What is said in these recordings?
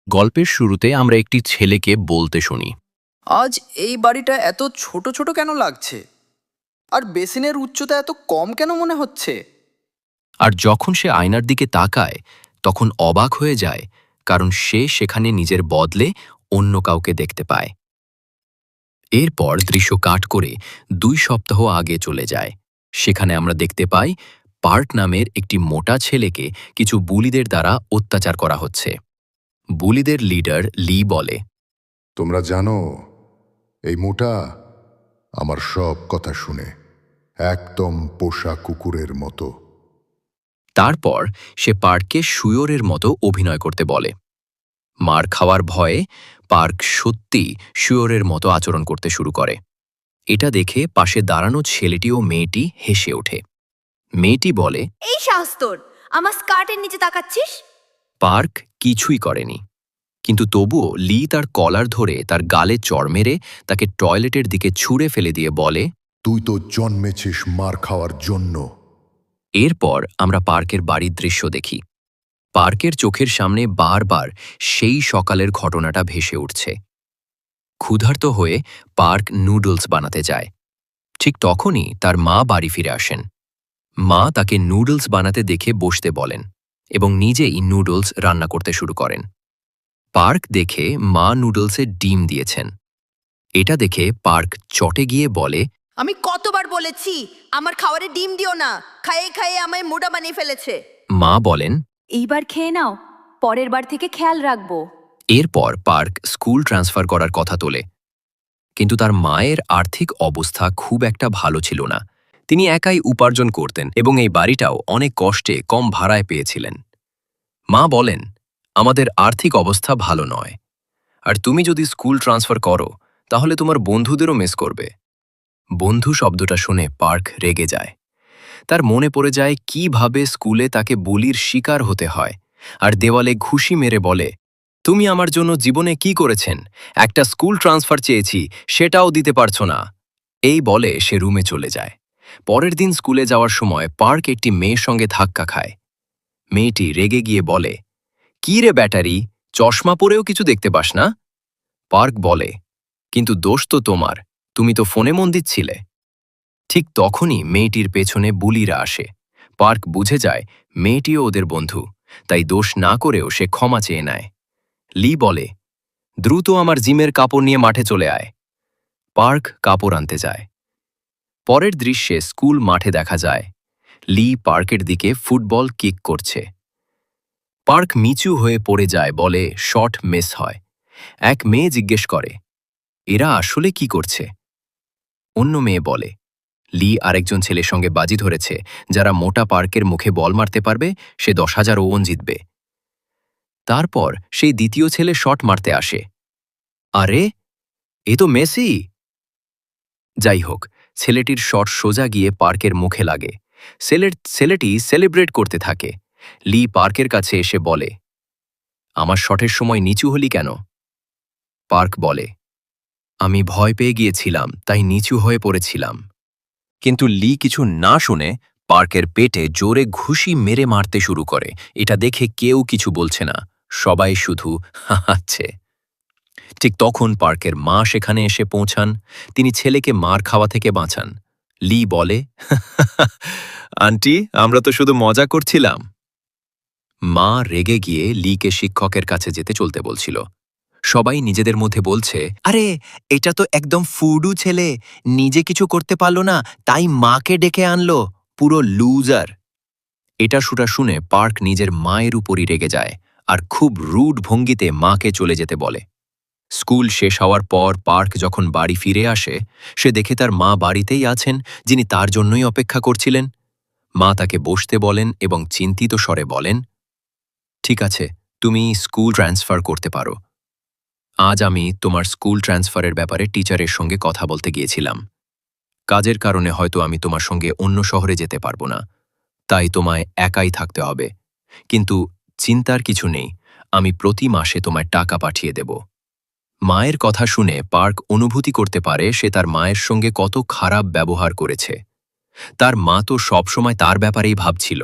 গল্পের শুরুতে আমরা একটি ছেলেকে বলতে শুনি, আজ এই বাড়িটা এত ছোট ছোট কেন লাগছে? আর বেসিনের উচ্চতা এত কম কেন মনে হচ্ছে? আর যখন সে আয়নার দিকে তাকায় তখন অবাক হয়ে যায়, কারণ সে সেখানে নিজের বদলে অন্য কাউকে দেখতে পায়। এরপর দৃশ্য কাট করে 2 সপ্তাহ আগে চলে যায়। সেখানে আমরা দেখতে পাই পার্ক নামের একটি মোটা ছেলেকে কিছু বুলিদের দ্বারা অত্যাচার করা হচ্ছে। বুলিদের লিডার লি বলে, তোমরা জানো, এই মোটা আমার সব কথা শুনে, একদম পোষা কুকুরের মতো। তারপর সে পার্ককে শুয়োরের মতো অভিনয় করতে বলে। মার খাওয়ার ভয়ে পার্ক সত্যি শুয়োরের মতো আচরণ করতে শুরু করে। এটা দেখে পাশে দাঁড়ানো ছেলেটি ও মেয়েটি হেসে ওঠে। মেয়েটি বলে, এই সাহস তোর, আমার স্কার্টের নিচে তাকাচ্ছিস? পার্ক কিছুই করেনি, কিন্তু তবুও লি তার কলার ধরে তার গালে চড় মেরে তাকে টয়লেটের দিকে ছুঁড়ে ফেলে দিয়ে বলে। তুই তো জন্মেছিস মার খাওয়ার জন্য। এরপর আমরা পার্কের বাড়ির দৃশ্য দেখি। পার্কের চোখের সামনে বারবার সেই সকালের ঘটনাটা ভেসে উঠছে। ক্ষুধার্ত হয়ে পার্ক নুডলস বানাতে যায়। ঠিক তখনই তার মা বাড়ি ফিরে আসেন। মা তাকে নুডলস বানাতে দেখে বসতে বলেন এবং নিজেই নুডলস রান্না করতে শুরু করেন। পার্ক দেখে মা নুডলসে ডিম দিয়েছেন। এটা দেখে পার্ক চটে গিয়ে বলে, আমি কতবার বলেছি আমার খাবারে ডিম দিও না, খাইয়ে খাইয়ে আমায় মোটা বানিয়ে ফেলেছে। মা বলেন। এইবার খেয়ে নাও, পরের বার থেকে খেয়াল রাখবো। এরপর পার্ক স্কুল ট্রান্সফার করার কথা তোলে, কিন্তু তার মায়ের আর্থিক অবস্থা খুব একটা ভালো ছিল না। তিনি একাই উপার্জন করতেন এবং এই বাড়িটাও অনেক কষ্টে কম ভাড়ায় পেয়েছিলেন। মা বলেন, আমাদের আর্থিক অবস্থা ভালো নয়, আর তুমি যদি স্কুল ট্রান্সফার করো তাহলে তোমার বন্ধুদেরও মিস করবে। বন্ধু শব্দটা শুনে পার্ক রেগে যায়। তার মনে পড়ে যায় কিভাবে স্কুলে তাকে বুলির শিকার হতে হয়, আর দেওয়ালে ঘুষি মেরে বলে, তুমি আমার জন্য জীবনে কি করেছেন? একটা স্কুল ট্রান্সফার চেয়েছি, সেটাও দিতে পারছো না। এই বলে সে রুমে চলে যায়। পরের দিন স্কুলে যাওয়ার সময় পার্ক একটি মেয়ের সঙ্গে ধাক্কা খায়। মেয়েটি রেগে গিয়ে বলে, কি রে ব্যাটারি, চশমা পরেও কিছু দেখতে পাস না? পার্ক বলে, কিন্তু দোষ তো তোমার, তুমি তো ফোনে মন দিচ্ছিলে। ঠিক তখনই মেয়েটির পেছনে বুলিরা আসে। পার্ক বুঝে যায় মেয়েটিও ওদের বন্ধু, তাই দোষ না করেও সে ক্ষমা চেয়ে নেয়। লি বলে, দ্রুত আমার জিমের কাপড় নিয়ে মাঠে চলে আয়। পার্ক কাপড় আনতে যায়। পরের দৃশ্যে স্কুল মাঠে দেখা যায় লি পার্কের দিকে ফুটবল কিক করছে। পার্ক মিচু হয়ে পড়ে যায়, বলে শট মিস হয়। এক মেয়ে জিজ্ঞেস করে, এরা আসলে কি করছে? অন্য মেয়ে বলে, লি আরেকজন ছেলের সঙ্গে বাজি ধরেছে, যারা মোটা পার্কের মুখে বল মারতে পারবে সে 10,000 ওন জিতবে। তারপর সেই দ্বিতীয় ছেলে শট মারতে আসে। আরে, এ তো মেসি! যাই হোক, ছেলেটির শট সোজা গিয়ে পার্কের মুখে লাগে। ছেলেটি সেলিব্রেট করতে থাকে। লি পার্কের কাছে এসে বলে, আমার শটের সময় নিচু হলি কেন? পার্ক বলে, আমি ভয় পেয়ে গিয়েছিলাম, তাই নিচু হয়ে পড়েছিলাম। কিন্তু লি কিছু না শুনে পার্কের পেটে জোরে ঘুষি মেরে মারতে শুরু করে। এটা দেখে কেউ কিছু বলছে না, সবাই শুধু হাসছে। ঠিক তখন পার্কের মা সেখানে এসে পৌঁছান। তিনি ছেলেকে মার খাওয়া থেকে বাঁচান। লি বলে, আন্টি, আমরা তো শুধু মজা করছিলাম। মা রেগে গিয়ে লিকে শিক্ষকের কাছে যেতে চলতে বলছিল। সবাই নিজেদের মধ্যে বলছে, আরে এটা তো একদম ফুডু ছেলে, নিজে কিছু করতে পারল না, তাই মাকে ডেকে আনলো, পুরো লুজার। এটা শুনে পার্ক নিজের মায়ের উপরই রেগে যায় আর খুব রুড ভঙ্গিতে মাকে চলে যেতে বলে। স্কুল শেষ হওয়ার পর পার্ক যখন বাড়ি ফিরে আসে, সে দেখে তার মা বাড়িতেই আছেন, যিনি তার জন্যই অপেক্ষা করছিলেন। মা তাকে বসতে বলেন এবং চিন্তিত স্বরে বলেন, ঠিক আছে, তুমি স্কুল ট্রান্সফার করতে পারো। আজ আমি তোমার স্কুল ট্রান্সফারের ব্যাপারে টিচারের সঙ্গে কথা বলতে গিয়েছিলাম। কাজের কারণে হয়তো আমি তোমার সঙ্গে অন্য শহরে যেতে পারবো না, তাই তোমায় একাই থাকতে হবে। কিন্তু চিন্তার কিছু নেই, আমি প্রতি মাসে তোমায় টাকা পাঠিয়ে দেব। মায়ের কথা শুনে পার্ক অনুভূতি করতে পারে সে তার মায়ের সঙ্গে কত খারাপ ব্যবহার করেছে। তার মা তো সবসময় তার ব্যাপারেই ভাবছিল।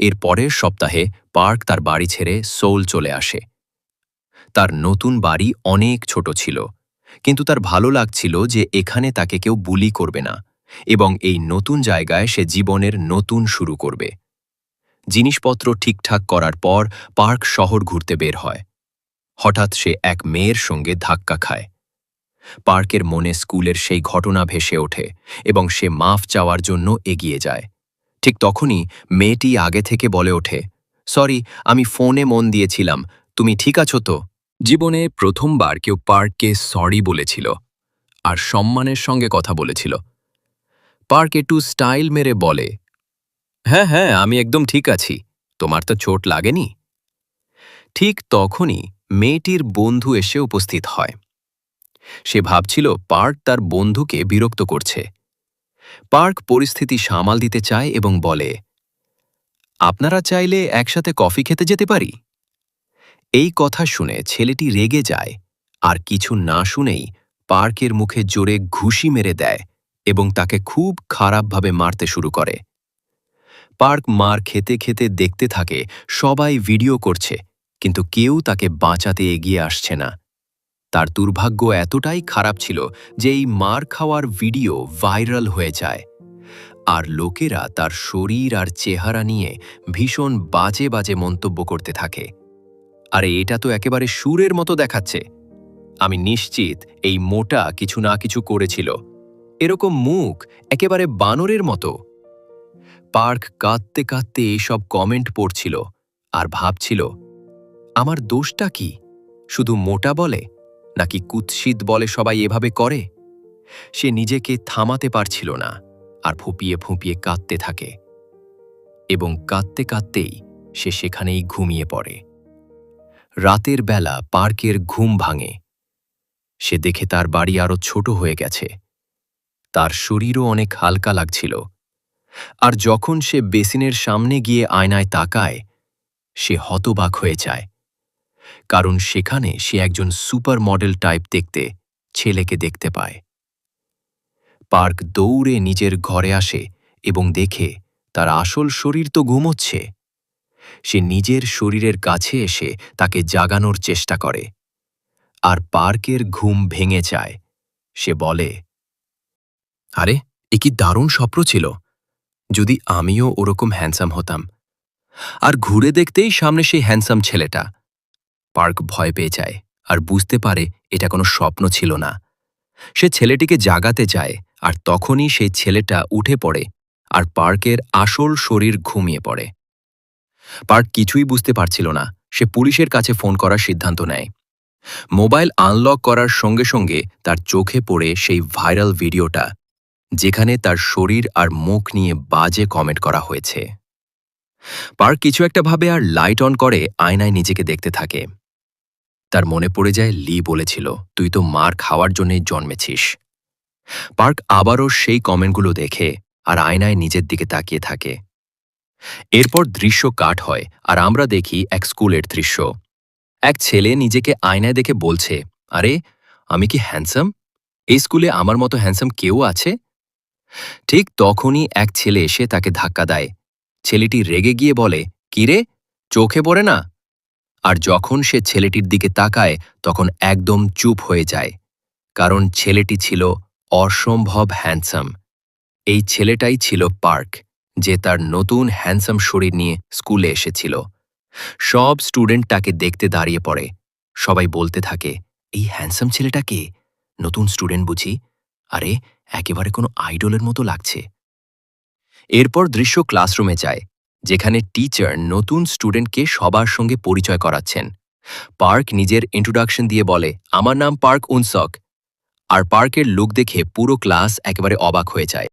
এর পরের সপ্তাহে পার্ক তার বাড়ি ছেড়ে সোল চলে আসে। তার নতুন বাড়ি অনেক ছোট ছিল, কিন্তু তার ভালো লাগছিল যে এখানে তাকে কেউ বুলি করবে না এবং এই নতুন জায়গায় সে জীবনের নতুন শুরু করবে। জিনিসপত্র ঠিকঠাক করার পর পার্ক শহর ঘুরতে বের হয়। হঠাৎ সে এক মেয়ের সঙ্গে ধাক্কা খায়। পার্কের মনে স্কুলের সেই ঘটনা ভেসে ওঠে এবং সে মাফ চাওয়ার জন্য এগিয়ে যায়। ঠিক তখনই মেয়েটি আগে থেকে বলে ওঠে, সরি, আমি ফোনে মন দিয়েছিলাম, তুমি ঠিক আছো তো? জীবনে প্রথমবার কেউ পার্ককে সরি বলেছিল আর সম্মানের সঙ্গে কথা বলেছিল। পার্ক একটু স্টাইল মেরে বলে, হ্যাঁ হ্যাঁ, আমি একদম ঠিক আছি, তোমার তো চোট লাগেনি? ঠিক তখনই মেয়েটির বন্ধু এসে উপস্থিত হয়। সে ভাবছিল পার্ক তার বন্ধুকে বিরক্ত করছে। পার্ক পরিস্থিতি সামাল দিতে চায় এবং বলে, আপনারা চাইলে একসাথে কফি খেতে যেতে পারি। এই কথা শুনে ছেলেটি রেগে যায় আর কিছু না শুনেই পার্কের মুখে জোরে ঘুষি মেরে দেয় এবং তাকে খুব খারাপভাবে মারতে শুরু করে। পার্ক মার খেতে খেতে দেখতে থাকে সবাই ভিডিও করছে, কিন্তু কেউ তাকে বাঁচাতে এগিয়ে আসছে না। তার দুর্ভাগ্য এতটাই খারাপ ছিল যে এই মার খাওয়ার ভিডিও ভাইরাল হয়ে যায় আর লোকেরা তার শরীর আর চেহারা নিয়ে ভীষণ বাজে বাজে মন্তব্য করতে থাকে। আরে এটা তো একেবারে সুরের মতো দেখাচ্ছে, আমি নিশ্চিত এই মোটা কিছু না কিছু করেছিল, এরকম মুখ একেবারে বানরের মতো। পার্ক কাঁদতে কাঁদতে এইসব কমেন্ট পড়ছিল আর ভাবছিল, আমার দোষটা কি? শুধু মোটা বলে নাকি কুৎসিত বলে সবাই এভাবে করে? সে নিজেকে থামাতে পারছিল না আর ফুঁপিয়ে ফুঁপিয়ে কাঁদতে থাকে এবং কাঁদতে কাঁদতেই সে সেখানেই ঘুমিয়ে পড়ে। রাতের বেলা পার্কের ঘুম ভাঙে। সে দেখে তার বাড়ি আরো ছোট হয়ে গেছে। তার শরীরও অনেক হালকা লাগছিল। আর যখন সে বেসিনের সামনে গিয়ে আয়নায় তাকায়, সে হতবাক হয়ে যায়, কারণ সেখানে সে একজন সুপার মডেল টাইপ দেখতে ছেলেকে দেখতে পায়। পার্ক দৌড়ে নিজের ঘরে আসে এবং দেখে তার আসল শরীর তো ঘুমোচ্ছে। সে নিজের শরীরের কাছে এসে তাকে জাগানোর চেষ্টা করে, আর পার্কের ঘুম ভেঙে যায়। সে বলে, আরে এ কি দারুণ স্বপ্ন ছিল, যদি আমিও ওরকম হ্যান্ডসাম হতাম। আর ঘুরে দেখতেই সামনে সেই হ্যান্ডসাম ছেলেটা। পার্ক ভয় পেয়ে যায় আর বুঝতে পারে এটা কোনো স্বপ্ন ছিল না। সে ছেলেটিকে জাগাতে যায় আর তখনই সেই ছেলেটা উঠে পড়ে আর পার্কের আসল শরীর ঘুমিয়ে পড়ে। পার্ক কিছুই বুঝতে পারছিল না। সে পুলিশের কাছে ফোন করার সিদ্ধান্ত নেয়। মোবাইল আনলক করার সঙ্গে সঙ্গে তার চোখে পড়ে সেই ভাইরাল ভিডিওটা, যেখানে তার শরীর আর মুখ নিয়ে বাজে কমেন্ট করা হয়েছে। পার্ক কিছু একটা ভাবে আর লাইট অন করে আয়নায় নিজেকে দেখতে থাকে। তার মনে পড়ে যায় লি বলেছিল, তুই তো মার খাওয়ার জন্যই জন্মেছিস। পার্ক আবারও সেই কমেন্টগুলো দেখে আর আয়নায় নিজের দিকে তাকিয়ে থাকে। এরপর দৃশ্য কাট হয় আর আমরা দেখি এক স্কুলের দৃশ্য। এক ছেলে নিজেকে আয়নায় দেখে বলছে, আরে আমি কি হ্যান্ডসাম? এই স্কুলে আমার মতো হ্যান্ডসাম কেউ আছে? ঠিক তখনই এক ছেলে এসে তাকে ধাক্কা দেয়। ছেলেটি রেগে গিয়ে বলে, কিরে, চোখে পড়ে না? আর যখন সে ছেলেটির দিকে তাকায় তখন একদম চুপ হয়ে যায়, কারণ ছেলেটি ছিল অসম্ভব হ্যান্ডসাম। এই ছেলেটাই ছিল পার্ক, যে তার নতুন হ্যান্ডসাম শরীর নিয়ে স্কুলে এসেছিল। সব স্টুডেন্ট তাকে দেখতে দাঁড়িয়ে পড়ে। সবাই বলতে থাকে, এই হ্যান্ডসাম ছেলেটা কে? নতুন স্টুডেন্ট বুঝি? আরে একেবারে কোনো আইডলের মতো লাগছে। এরপর দৃশ্য ক্লাসরুমে যায়, যেখানে টিচার নতুন স্টুডেন্টকে সবার সঙ্গে পরিচয় করাচ্ছেন। পার্ক নিজের ইন্ট্রোডাকশন দিয়ে বলে, আমার নাম পার্ক উনসক। আর পার্কের লুক দেখে পুরো ক্লাস একেবারে অবাক হয়ে যায়।